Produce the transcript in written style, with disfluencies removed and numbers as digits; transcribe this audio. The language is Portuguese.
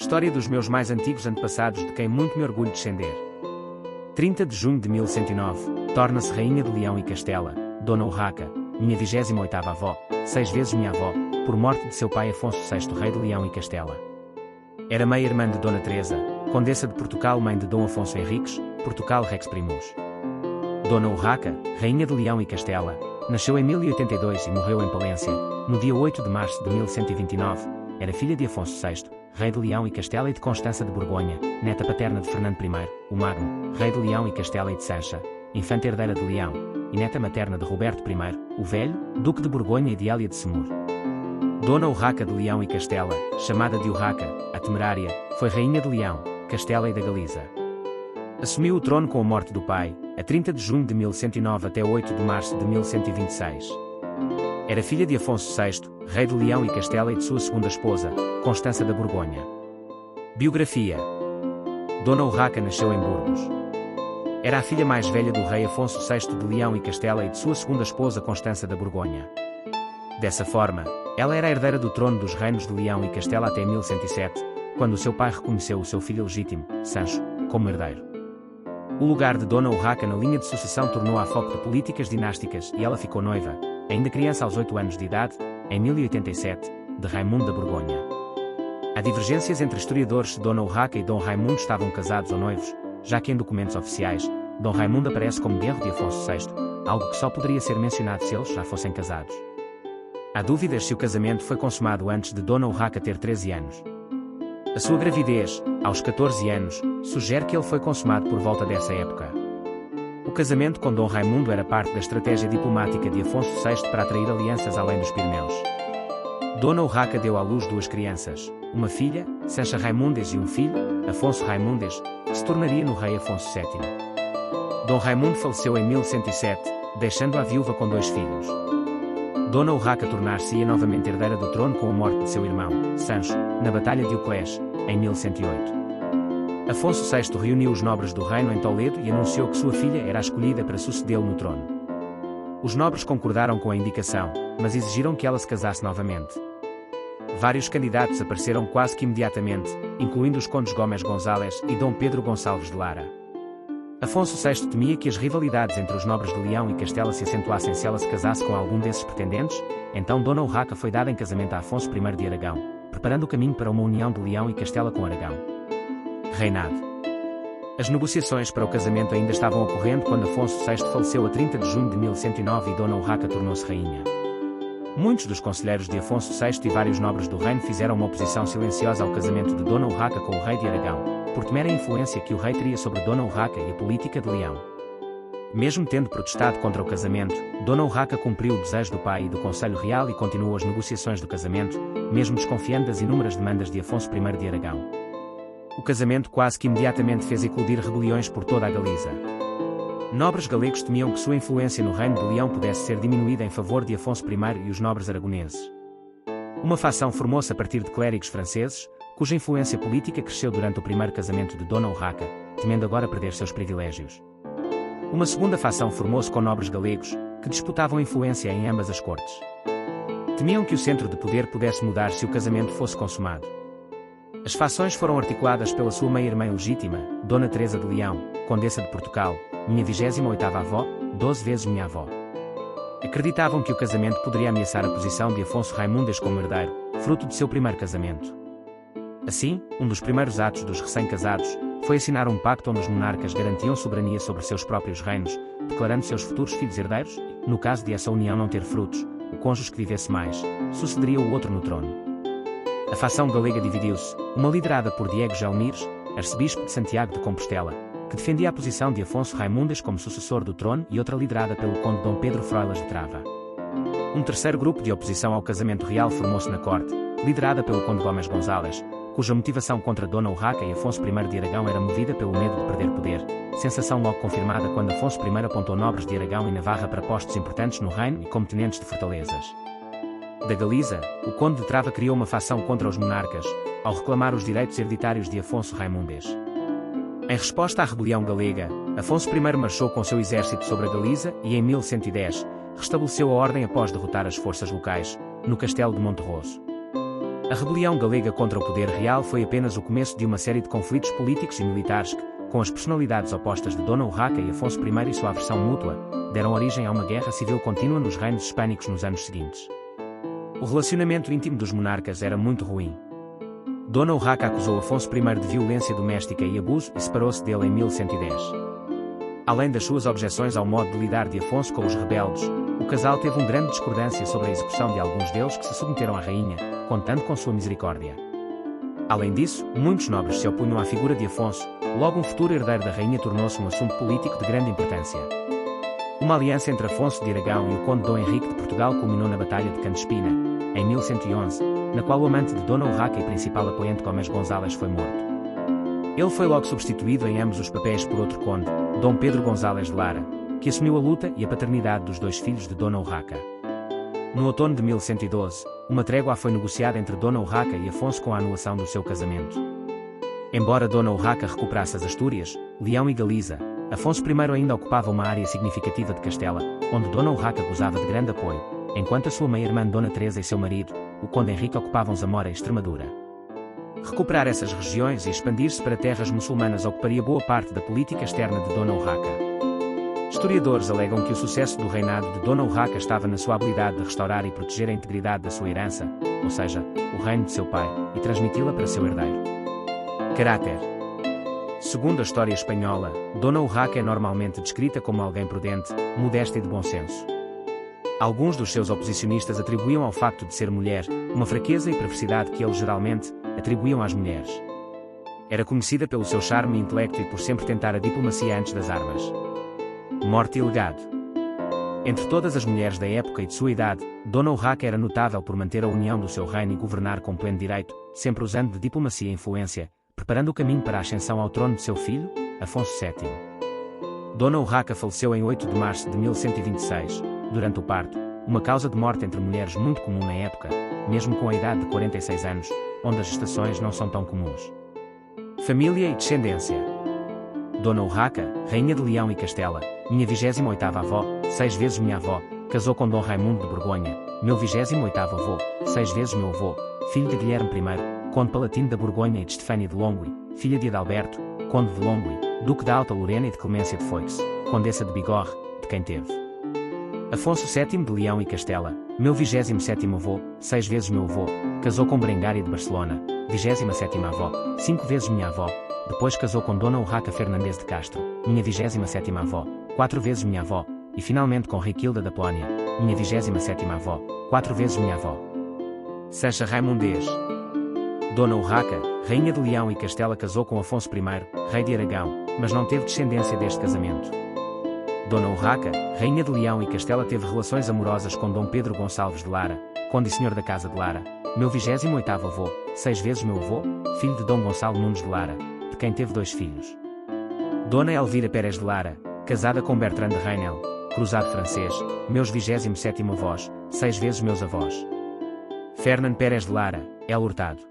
História dos meus mais antigos antepassados de quem muito me orgulho descender. 30 de junho de 1109, torna-se Rainha de Leão e Castela, Dona Urraca, minha 28ª avó, 6 vezes minha avó, por morte de seu pai Afonso VI, Rei de Leão e Castela. Era meia-irmã de Dona Teresa, Condessa de Portugal, mãe de Dom Afonso Henriques, Portugal Rex Primus. Dona Urraca, Rainha de Leão e Castela, nasceu em 1082 e morreu em Palência, no dia 8 de março de 1129, era filha de Afonso VI, Rei de Leão e Castela e de Constança de Borgonha, neta paterna de Fernando I, o Magno, Rei de Leão e Castela e de Sancha, infanta herdeira de Leão, e neta materna de Roberto I, o Velho, Duque de Borgonha e de Hélia de Semur. Dona Urraca de Leão e Castela, chamada de Urraca, a Temerária, foi Rainha de Leão, Castela e da Galiza. Assumiu o trono com a morte do pai, a 30 de junho de 1109 até 8 de março de 1126. Era filha de Afonso VI, Rei de Leão e Castela e de sua segunda esposa, Constança da Borgonha. Biografia. Dona Urraca nasceu em Burgos. Era a filha mais velha do rei Afonso VI de Leão e Castela e de sua segunda esposa Constança da Borgonha. Dessa forma, ela era a herdeira do trono dos reinos de Leão e Castela até 1107, quando o seu pai reconheceu o seu filho legítimo, Sancho, como herdeiro. O lugar de Dona Urraca na linha de sucessão tornou-a foco de políticas dinásticas e ela ficou noiva, ainda criança aos 8 anos de idade, em 1087, de Raimundo da Borgonha. Há divergências entre historiadores se Dona Urraca e Dom Raimundo estavam casados ou noivos, já que em documentos oficiais, Dom Raimundo aparece como genro de Afonso VI, algo que só poderia ser mencionado se eles já fossem casados. Há dúvidas se o casamento foi consumado antes de Dona Urraca ter 13 anos. A sua gravidez, aos 14 anos, sugere que ele foi consumado por volta dessa época. O casamento com Dom Raimundo era parte da estratégia diplomática de Afonso VI para atrair alianças além dos Pirineus. Dona Urraca deu à luz 2 crianças, uma filha, Sancha Raimundes, e um filho, Afonso Raimundes, que se tornaria no rei Afonso VII. Dom Raimundo faleceu em 1107, deixando-a viúva com 2 filhos. Dona Urraca tornar-se-ia novamente herdeira do trono com a morte de seu irmão, Sancho, na Batalha de Uclés, em 1108. Afonso VI reuniu os nobres do reino em Toledo e anunciou que sua filha era a escolhida para sucedê-lo no trono. Os nobres concordaram com a indicação, mas exigiram que ela se casasse novamente. Vários candidatos apareceram quase que imediatamente, incluindo os condes Gomes González e Dom Pedro Gonçalves de Lara. Afonso VI temia que as rivalidades entre os nobres de Leão e Castela se acentuassem se ela se casasse com algum desses pretendentes, então Dona Urraca foi dada em casamento a Afonso I de Aragão, preparando o caminho para uma união de Leão e Castela com Aragão. Reinado. As negociações para o casamento ainda estavam ocorrendo quando Afonso VI faleceu a 30 de junho de 1109 e Dona Urraca tornou-se rainha. Muitos dos conselheiros de Afonso VI e vários nobres do reino fizeram uma oposição silenciosa ao casamento de Dona Urraca com o rei de Aragão, por temer a influência que o rei teria sobre Dona Urraca e a política de Leão. Mesmo tendo protestado contra o casamento, Dona Urraca cumpriu o desejo do pai e do Conselho Real e continuou as negociações do casamento, mesmo desconfiando das inúmeras demandas de Afonso I de Aragão. O casamento quase que imediatamente fez eclodir rebeliões por toda a Galiza. Nobres galegos temiam que sua influência no reino de Leão pudesse ser diminuída em favor de Afonso I e os nobres aragoneses. Uma facção formou-se a partir de clérigos franceses, cuja influência política cresceu durante o primeiro casamento de Dona Urraca, temendo agora perder seus privilégios. Uma segunda facção formou-se com nobres galegos, que disputavam influência em ambas as cortes. Temiam que o centro de poder pudesse mudar se o casamento fosse consumado. As fações foram articuladas pela sua meia-irmã legítima, Dona Teresa de Leão, Condessa de Portugal, minha 28ª avó, 12 vezes minha avó. Acreditavam que o casamento poderia ameaçar a posição de Afonso Raimundes como herdeiro, fruto de seu primeiro casamento. Assim, um dos primeiros atos dos recém-casados foi assinar um pacto onde os monarcas garantiam soberania sobre seus próprios reinos, declarando seus futuros filhos herdeiros, e, no caso de essa união não ter frutos, o cônjuge que vivesse mais, sucederia o outro no trono. A facção galega dividiu-se, uma liderada por Diego Gelmires, arcebispo de Santiago de Compostela, que defendia a posição de Afonso Raimundes como sucessor do trono, e outra liderada pelo conde Dom Pedro Froilas de Trava. Um terceiro grupo de oposição ao casamento real formou-se na corte, liderada pelo conde Gomes González, cuja motivação contra Dona Urraca e Afonso I de Aragão era movida pelo medo de perder poder, sensação logo confirmada quando Afonso I apontou nobres de Aragão e Navarra para postos importantes no reino e como tenentes de fortalezas. Da Galiza, o conde de Trava criou uma facção contra os monarcas, ao reclamar os direitos hereditários de Afonso Raimundes. Em resposta à rebelião galega, Afonso I marchou com seu exército sobre a Galiza e, em 1110, restabeleceu a ordem após derrotar as forças locais, no castelo de Monterroso. A rebelião galega contra o poder real foi apenas o começo de uma série de conflitos políticos e militares que, com as personalidades opostas de Dona Urraca e Afonso I e sua aversão mútua, deram origem a uma guerra civil contínua nos reinos hispânicos nos anos seguintes. O relacionamento íntimo dos monarcas era muito ruim. Dona Urraca acusou Afonso I de violência doméstica e abuso e separou-se dele em 1110. Além das suas objeções ao modo de lidar de Afonso com os rebeldes, o casal teve uma grande discordância sobre a execução de alguns deles que se submeteram à rainha, contando com sua misericórdia. Além disso, muitos nobres se opunham à figura de Afonso, logo um futuro herdeiro da rainha tornou-se um assunto político de grande importância. Uma aliança entre Afonso de Aragão e o conde Dom Henrique de Portugal culminou na Batalha de Cantespina, em 1111, na qual o amante de Dona Urraca e principal apoiante Gomes González foi morto. Ele foi logo substituído em ambos os papéis por outro conde, Dom Pedro González de Lara, que assumiu a luta e a paternidade dos dois filhos de Dona Urraca. No outono de 1112, uma trégua foi negociada entre Dona Urraca e Afonso com a anulação do seu casamento. Embora Dona Urraca recuperasse as Astúrias, Leão e Galiza, Afonso I ainda ocupava uma área significativa de Castela, onde Dona Urraca gozava de grande apoio, enquanto a sua meia-irmã Dona Teresa e seu marido, o conde Henrique, ocupavam Zamora e Extremadura. Recuperar essas regiões e expandir-se para terras muçulmanas ocuparia boa parte da política externa de Dona Urraca. Historiadores alegam que o sucesso do reinado de Dona Urraca estava na sua habilidade de restaurar e proteger a integridade da sua herança, ou seja, o reino de seu pai, e transmiti-la para seu herdeiro. Caráter. Segundo a história espanhola, Dona Urraca é normalmente descrita como alguém prudente, modesta e de bom senso. Alguns dos seus oposicionistas atribuíam ao facto de ser mulher uma fraqueza e perversidade que eles geralmente atribuíam às mulheres. Era conhecida pelo seu charme e intelecto e por sempre tentar a diplomacia antes das armas. Morte e legado. Entre todas as mulheres da época e de sua idade, Dona Urraca era notável por manter a união do seu reino e governar com pleno direito, sempre usando de diplomacia e influência, preparando o caminho para a ascensão ao trono de seu filho, Afonso VII. Dona Urraca faleceu em 8 de março de 1126, durante o parto, uma causa de morte entre mulheres muito comum na época, mesmo com a idade de 46 anos, onde as gestações não são tão comuns. Família e descendência. Dona Urraca, rainha de Leão e Castela, minha 28ª avó, 6 vezes minha avó, casou com Dom Raimundo de Borgonha, meu 28º avô, 6 vezes meu avô, filho de Guilherme I, conde palatino da Borgonha e de Estefânia de Longwy, filha de Adalberto, conde de Longwy, duque da Alta Lorena e de Clemência de Foix, condessa de Bigorre, de quem teve. Afonso VII de Leão e Castela, meu 27º avô, 6 vezes meu avô, casou com Berengária de Barcelona, 27ª avó, 5 vezes minha avó, depois casou com Dona Urraca Fernandes de Castro, minha 27ª avó, 4 vezes minha avó, e finalmente com Riquilda da Polónia, minha 27ª avó, 4 vezes minha avó. Sancha Raimundês. Dona Urraca, rainha de Leão e Castela, casou com Afonso I, rei de Aragão, mas não teve descendência deste casamento. Dona Urraca, rainha de Leão e Castela, teve relações amorosas com Dom Pedro Gonçalves de Lara, conde e senhor da Casa de Lara, meu 28º avô, 6 vezes meu avô, filho de Dom Gonçalo Nunes de Lara, de quem teve 2 filhos. Dona Elvira Pérez de Lara, casada com Bertrand de Rainel, cruzado francês, meus 27º avós, 6 vezes meus avós. Fernando Pérez de Lara, El Hurtado.